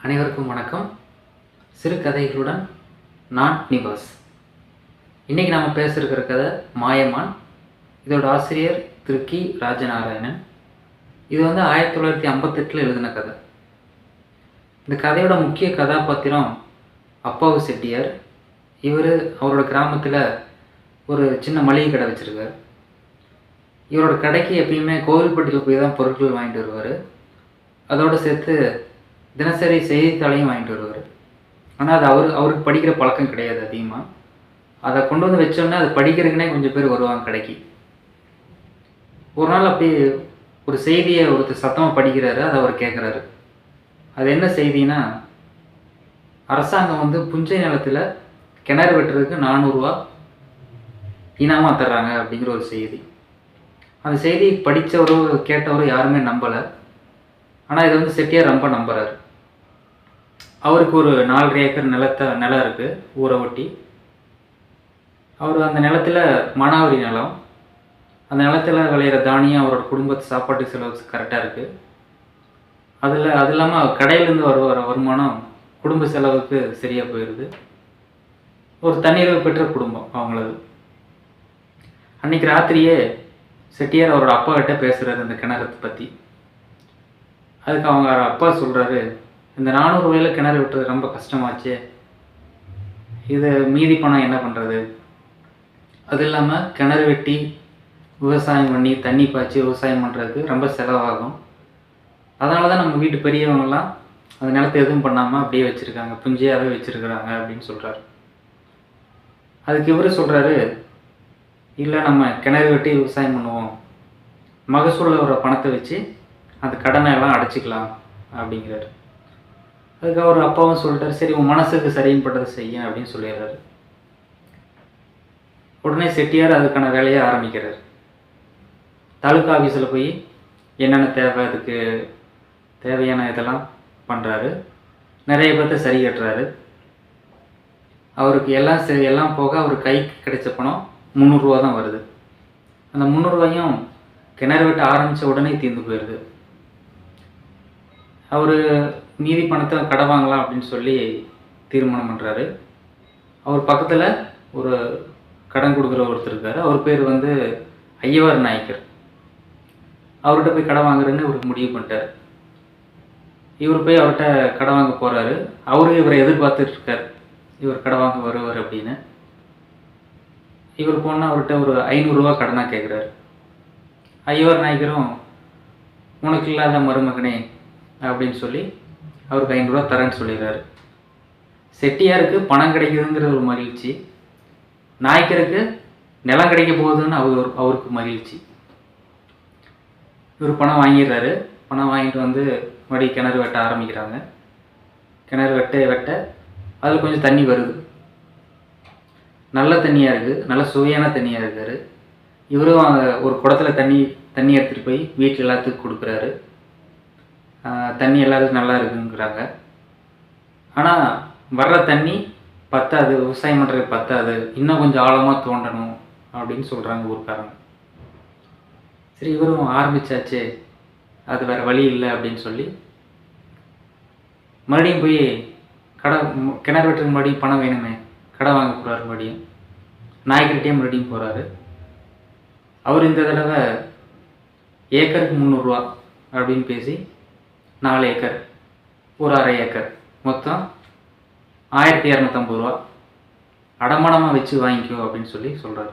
அனைவருக்கும் வணக்கம். சிறுகதைகளுடன் நான் நிவாஸ். இன்றைக்கி நாம் பேசியிருக்கிற கதை மாயமான். இதோட ஆசிரியர் திரு கி ராஜநாராயணன். இது 1958 எழுதின கதை. இந்த கதையோட முக்கிய கதாபாத்திரம் அப்பாவு செட்டியார். அவரோட கிராமத்தில் ஒரு சின்ன மளிகை கடை வச்சுருக்கார். இவரோட கடைக்கு எப்பயுமே கோவில்பட்டியில் போய் தான் பொருட்கள் வாங்கிட்டு வருவார். அதோடு சேர்த்து தினசரி செய்தித்தாளையும் வாங்கிட்டு வருவார். ஆனால் அது அவருக்கு படிக்கிற பழக்கம் கிடையாது அதிகமாக. அதை கொண்டு வந்து வச்சோன்னே அது படிக்கிறதுக்குனே கொஞ்சம் பேர் வருவாங்க கடைக்கு. ஒரு நாள் அப்படி ஒரு செய்தியை ஒருத்தர் சத்தமாக படிக்கிறாரு. அதை அவர் கேட்குறாரு. அது என்ன செய்தின்னா, அரசாங்கம் புஞ்சை நிலத்தில் கிணறு வெட்டுறதுக்கு 400 ரூபா இனாமாக தர்றாங்க அப்படிங்கிற ஒரு செய்தி. அந்த செய்தி படித்தவரோ கேட்டவரோ யாருமே நம்பலை. ஆனால் இதை செட்டியார் ரொம்ப நம்புகிறார். அவருக்கு ஒரு 4 ஏக்கர் நிலம் இருக்குது ஊரை ஒட்டி. அவர் அந்த நிலத்தில் மானாவாரி நிலம். அந்த நிலத்தில் விளையிற தானியம் அவரோட குடும்பத்து சாப்பாட்டு செலவு கரெக்டாக இருக்குது. அது இல்லாமல் கடையிலேருந்து வர வருமானம் குடும்ப செலவுக்கு சரியாக போயிடுது. ஒரு தன்னிறைவு பெற்ற குடும்பம் அவங்களது. அன்றைக்கி ராத்திரியே செட்டியார் அவரோட அப்பா கிட்ட பேசுகிறாரு இந்த கிணறத்தை பற்றி. அதுக்கு அவங்க அப்பா சொல்கிறாரு, இந்த 400 ரூபாயில் கிணறு வெட்டுறது ரொம்ப கஷ்டமாச்சு, இது மீதி பணம் என்ன பண்ணுறது? அது இல்லாமல் கிணறு வெட்டி விவசாயம் பண்ணி தண்ணி பாய்ச்சி விவசாயம் பண்ணுறதுக்கு ரொம்ப செலவாகும். அதனால தான் நம்ம வீட்டு பெரியவங்கெல்லாம் அந்த நிலத்தை எதுவும் பண்ணாமல் அப்படியே வச்சுருக்காங்க, புஞ்சையாகவே வச்சுருக்குறாங்க அப்படின்னு சொல்கிறாரு. அதுக்கு இவர் சொல்கிறாரு, இல்லை நம்ம கிணறு வெட்டி விவசாயம் பண்ணுவோம், மகசூலில் வர பணத்தை வச்சு அந்த கடனை எல்லாம் அடைச்சிக்கலாம் அப்படிங்கிறாரு. அதுக்கு அவர் அப்பாவும் சொல்லிட்டாரு, சரி உன் மனசுக்கு சரின்னு பட்டதை செய்ய அப்படின்னு சொல்லிடுறாரு. உடனே செட்டியார் அதுக்கான வேலையை ஆரம்பிக்கிறார். தாலுக்கா ஆஃபீஸில் போய் என்னென்ன தேவை, அதுக்கு தேவையான இதெல்லாம் பண்ணுறாரு. நிறைய பேர்த்த சரி கட்டுறாரு. அவருக்கு எல்லாம் போக அவர் கைக்கு கிடைச்ச பணம் 300 ரூபா தான் வருது. அந்த 300 ரூபாயும் கிணறு வெட்ட ஆரம்பித்த உடனே தீர்ந்து போயிடுது. அவர் மீதி பணத்தை கடை வாங்கலாம் அப்படின்னு சொல்லி தீர்மானம் பண்ணுறாரு. அவர் பக்கத்தில் ஒரு கடன் கொடுக்குற ஒருத்தர் இருக்கார். அவர் பேர் ஐயவார் நாயக்கர். அவர்கிட்ட போய் கடை வாங்குறதுன்னு இவருக்கு முடிவு பண்ணிட்டார். இவர் போய் அவர்கிட்ட கடை வாங்க போகிறாரு. இவரை எதிர்பார்த்துட்டு இருக்கார், இவர் கடை வாங்க வருவார் அப்படின்னு. இவர் போனால் அவர்கிட்ட ஒரு 500 ரூபா கடனாக கேட்குறாரு. ஐயவார் நாயக்கரும், உனக்கு இல்லாத மருமகனே அப்படின்னு சொல்லி அவருக்கு 500 ரூபா தரேன்னு சொல்லிடுறாரு. செட்டியாருக்கு பணம் கிடைக்குதுங்கிற ஒரு மகிழ்ச்சி, நாயக்கருக்கு நிலம் கிடைக்க போகுதுன்னு அவருக்கு மகிழ்ச்சி. இவர் பணம் வாங்கிடுறாரு. பணம் வாங்கிட்டு மறுபடியும் கிணறு வெட்ட ஆரம்பிக்கிறாங்க. கிணறு வெட்ட அதில் கொஞ்சம் தண்ணி வருது. நல்ல தண்ணியாக இருக்குது, நல்ல சுவையான தண்ணியாக இருக்கார். இவரும் ஒரு குடத்தில் தண்ணி எடுத்துகிட்டு போய் வீட்டில் எல்லாத்துக்கும் கொடுக்குறாரு. தண்ணி எல்லாருக்கும் நல்லா இருக்குங்கிறாங்க. ஆனால் வர்ற தண்ணி பத்தாது, விவசாயம் பண்ணுறதுக்கு பத்தாது, இன்னும் கொஞ்சம் ஆழமாக தோண்டணும் அப்படின்னு சொல்கிறாங்க ஊர்க்காரங்க. சரி, இவரும் ஆரம்பித்தாச்சு, அது வேறு வழி இல்லை அப்படின்னு சொல்லி மறுபடியும் போய் கிணறு வெட்டுறதுக்கு மறுபடியும் பணம் வேணுமே, கடை வாங்க போகிறாரு. மறுபடியும் நாய்க்கிட்டே மறுபடியும் போகிறாரு. அவர் இந்த தடவை ஏக்கருக்கு 300 ரூபா அப்படின்னு பேசி 4 ஏக்கர், ஒரு அரை ஏக்கர், மொத்தம் 1250 ரூபா அடமானமாக வச்சு வாங்கிக்கோ அப்படின்னு சொல்லி சொல்கிறாரு.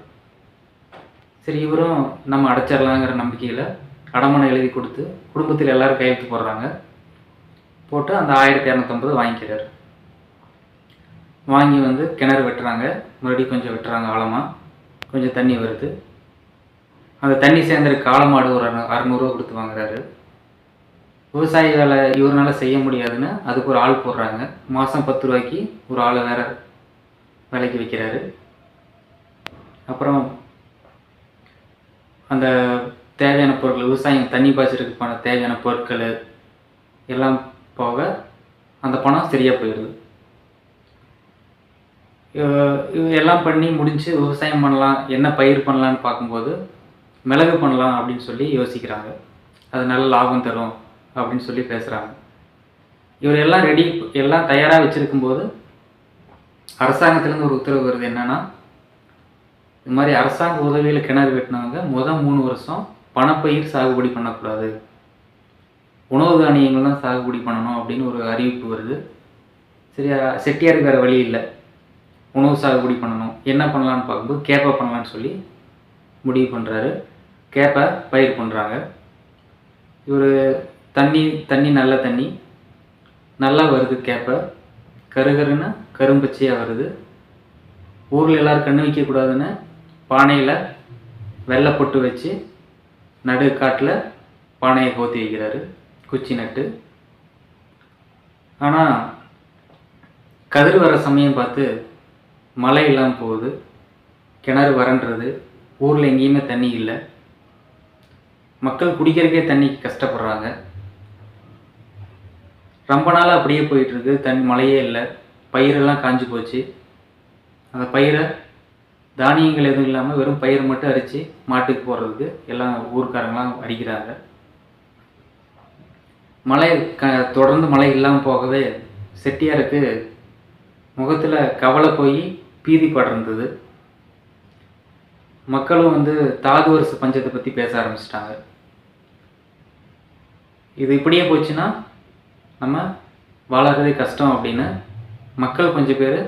சரி, இவரும் நம்ம அடைச்சிடலாங்கிற நம்பிக்கையில் அடமானம் எழுதி கொடுத்து குடும்பத்தில் எல்லோரும் கையெழுத்து போடுறாங்க. போட்டு அந்த 1250 வாங்கிக்கிறார். வாங்கி கிணறு வெட்டுறாங்க. மறுபடியும் கொஞ்சம் வெட்டுறாங்க, ஆழமாக கொஞ்சம் தண்ணி வருது. அந்த தண்ணி சேர்ந்துருக்கு காளமாடு ஒரு 600 ரூபா கொடுத்து வாங்குறாரு. விவசாய வேலை இவரால் செய்ய முடியாதுன்னு அதுக்கு ஒரு ஆள் போடுறாங்க. மாதம் 10 ரூபாய்க்கு ஒரு ஆளை வேறு வேலைக்கு வைக்கிறாரு. அப்புறம் அந்த தேவையான பொருட்கள், விவசாயம் தண்ணி பாய்ச்சறதுக்கான தேவையான பொருட்கள் எல்லாம் போக அந்த பணம் சரியாக போயிடுது. எல்லாம் பண்ணி முடிஞ்சு விவசாயம் பண்ணலாம், என்ன பயிர் பண்ணலான்னு பார்க்கும்போது மிளகு பண்ணலாம் அப்படின்னு சொல்லி யோசிக்கிறாங்க. அது நல்ல லாபம் தரும் அப்படின்னு சொல்லி பேசுகிறாங்க. இவர் எல்லாம் ரெடி, எல்லாம் தயாராக வச்சுருக்கும்போது அரசாங்கத்துலேருந்து ஒரு உத்தரவு வருது. என்னென்னா, இது மாதிரி அரசாங்க உதவியில் கிணறு வெட்டினவங்க 3 வருஷம் பணப்பயிர் சாகுபடி பண்ணக்கூடாது, உணவு தானியங்கள் தான் சாகுபடி பண்ணணும் அப்படின்னு ஒரு அறிவிப்பு வருது. சரியா, செட்டியாருக்கு வேறு வழி இல்லை, உணவு சாகுபடி பண்ணணும். என்ன பண்ணலான்னு பார்க்கும்போது கேப்பை பண்ணலான்னு சொல்லி முடிவு பண்ணுறாரு. கேப்பை பயிர் பண்ணுறாங்க. இவர் தண்ணி நல்ல தண்ணி நல்லா வருது. கேப்பை கருகருன்னு கரும்பச்சையாக வருது. ஊரில் எல்லோரும் கண்ணு வைக்கக்கூடாதுன்னு பானையில் வெள்ளை பொட்டு வச்சு நடுக்காட்டில் பானையை கோத்தி வைக்கிறாரு, குச்சி நட்டு. ஆனால் கதிர் வர சமயம் பார்த்து மழை இல்லாமல் போகுது, கிணறு வறண்டுறது, ஊரில் எங்கேயுமே தண்ணி இல்லை, மக்கள் குடிக்கிறதுக்கே தண்ணிக்கு கஷ்டப்படுறாங்க. ரொம்ப நாளாக அப்படியே போயிட்டுருக்கு, மழையே இல்லை, பயிரெல்லாம் காஞ்சி போச்சு. அந்த பயிரை தானியங்கள் எதுவும் இல்லாமல் வெறும் பயிர் மட்டும் அரித்து மாட்டுக்கு போடுறதுக்கு எல்லாம் ஊர்க்காரங்களாம் அடிக்கிறாங்க. மழை தொடர்ந்து மழை இல்லாமல் போகவே செட்டியாருக்கு முகத்தில் கவலை போய் பீதி படர்ந்தது. மக்களும் தாது வருஷ பஞ்சத்தை பற்றி பேச ஆரம்பிச்சிட்டாங்க. இது இப்படியே போச்சுன்னா நம்ம வாழறதே கஷ்டம் அப்படின்னு மக்கள் கொஞ்சம் பேர்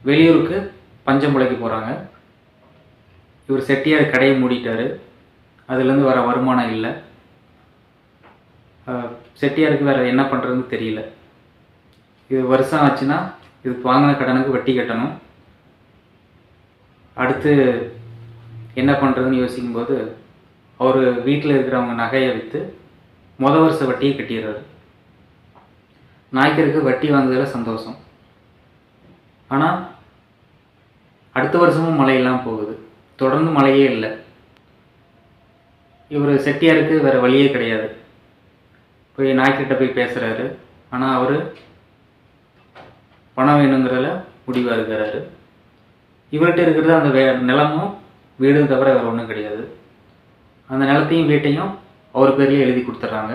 வெளியூருக்கு பஞ்சம் பிழைக்க போகிறாங்க. இவர் செட்டியார் கடையை மூடிட்டார், அதுலேருந்து வர வருமானம் இல்லை. செட்டியாருக்கு வேறு என்ன பண்ணுறதுன்னு தெரியல. இது வருஷம் ஆச்சுன்னா இதுக்கு வாங்கின கடனுக்கு வட்டி கட்டணும். அடுத்து என்ன பண்ணுறதுன்னு யோசிக்கும்போது அவர் வீட்டில் இருக்கிறவங்க நகையை விற்று வருஷ வட்டியை கட்டிடுறாரு. நாய்க்கருக்கு வட்டி வாங்குறதுல சந்தோஷம். ஆனால் அடுத்த வருஷமும் மழை இல்லாமல் போகுது, தொடர்ந்து மழையே இல்லை. இவர் செட்டியாருக்கு வேறு வழியே கிடையாது. போய் நாய்க்கிட்ட போய் பேசுகிறாரு. ஆனால் அவர் பணம் வேணுங்கிறதுல முடிவாக இருக்கிறாரு. இவர்கிட்ட இருக்கிறது அந்த நிலமும் வீடும் தவிர வேறு ஒன்றும் கிடையாது. அந்த நிலத்தையும் வீட்டையும் அவர் பேர்லேயே எழுதி கொடுத்துட்றாங்க.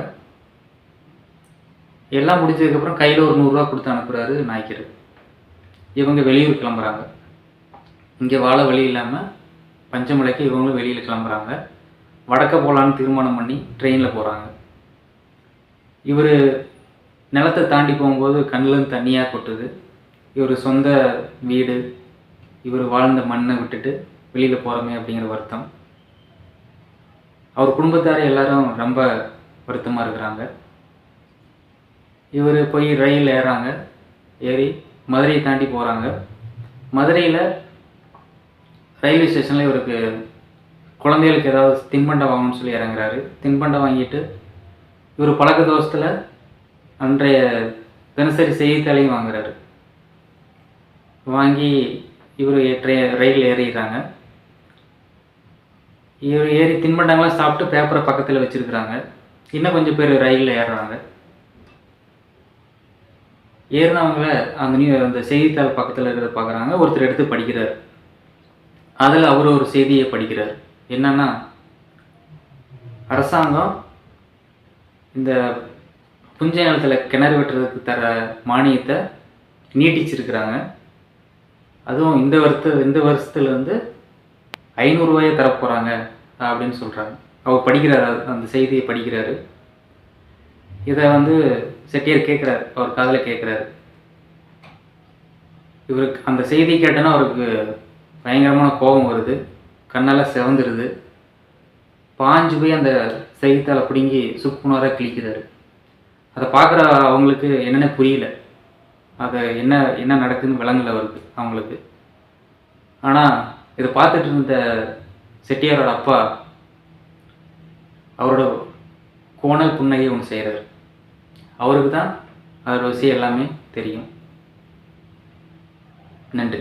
எல்லாம் முடிஞ்சதுக்கப்புறம் கையில் ஒரு 100 ரூபா கொடுத்து அனுப்புகிறாரு நாய்க்கர். இவங்க வெளியூர் கிளம்புறாங்க. இங்கே வாழ வழி இல்லாமல் பஞ்சமலைக்கு இவங்களும் வெளியில் கிளம்புறாங்க. வடக்க போகலான்னு தீர்மானம் பண்ணி ட்ரெயினில் போகிறாங்க. இவர் நிலத்தை தாண்டி போகும்போது கண்ணிலேருந்து தண்ணியாக கொட்டுது. இவர் சொந்த வீடு, இவர் வாழ்ந்த மண்ணை விட்டுட்டு வெளியில் போகிறோமே அப்படிங்கிற வருத்தம். அவர் குடும்பத்தார் எல்லாரும் ரொம்ப வருத்தமாக இருக்கிறாங்க. இவர் போய் ரயில் ஏறாங்க. ஏறி மதுரையை தாண்டி போகிறாங்க. மதுரையில் ரயில்வே ஸ்டேஷனில் இவருக்கு குழந்தைகளுக்கு ஏதாவது தின்பண்டம் வாங்கணும்னு சொல்லி இறங்குறாரு. தின்பண்டம் வாங்கிட்டு இவர் பழக்க தோஷத்தில் அன்றைய தினசரி செய்தித்தாளையும் வாங்குறாரு. வாங்கி இவர் ரயில் ஏறிடுறாங்க. இவர் ஏறி தின்பண்டங்கள்லாம் சாப்பிட்டு பேப்பரை பக்கத்தில் வச்சுருக்குறாங்க. இன்னும் கொஞ்சம் பேர் ரயிலில் ஏறுறாங்க. ஏறினவங்கள அந்த செய்தித்தாள் பக்கத்தில் இருக்கிறத பார்க்குறாங்க. ஒருத்தர் எடுத்து படிக்கிறார். அதில் அவர் ஒரு செய்தியை படிக்கிறார். என்னன்னா, அரசாங்கம் இந்த புஞ்சை நிலத்தில் கிணறு வெட்டுறதுக்கு தர மானியத்தை நீட்டிச்சிருக்கிறாங்க. அதுவும் இந்த வருஷத்துலேருந்து 500 ரூபாயை தரப்போகிறாங்க அப்படின்னு சொல்கிறாங்க. அவர் படிக்கிறார், அந்த செய்தியை படிக்கிறாரு. இதை செட்டியார் கேட்குறாரு, அவர் காதில் கேட்குறாரு. இவருக்கு அந்த செய்தி கேட்டோன்னா அவருக்கு பயங்கரமான கோபம் வருது, கண்ணெல்லாம் சிவந்துடுது. பாஞ்சு போய் அந்த செய்தித்தாளை பிடுங்கி சுக்குனராக கிழிக்கிறாரு. அதை பார்க்குற அவங்களுக்கு என்னென்ன புரியல, அதை என்ன நடக்குதுன்னு விளங்கலை அவங்களுக்கு. ஆனால் இதை பார்த்துட்டு இருந்த செட்டியாரோட அப்பா அவரோட கோணல் புன்னகை ஒன்று செய்கிறார். அவருக்கு தான் அதோட விஷயம் எல்லாமே தெரியும். நன்றி.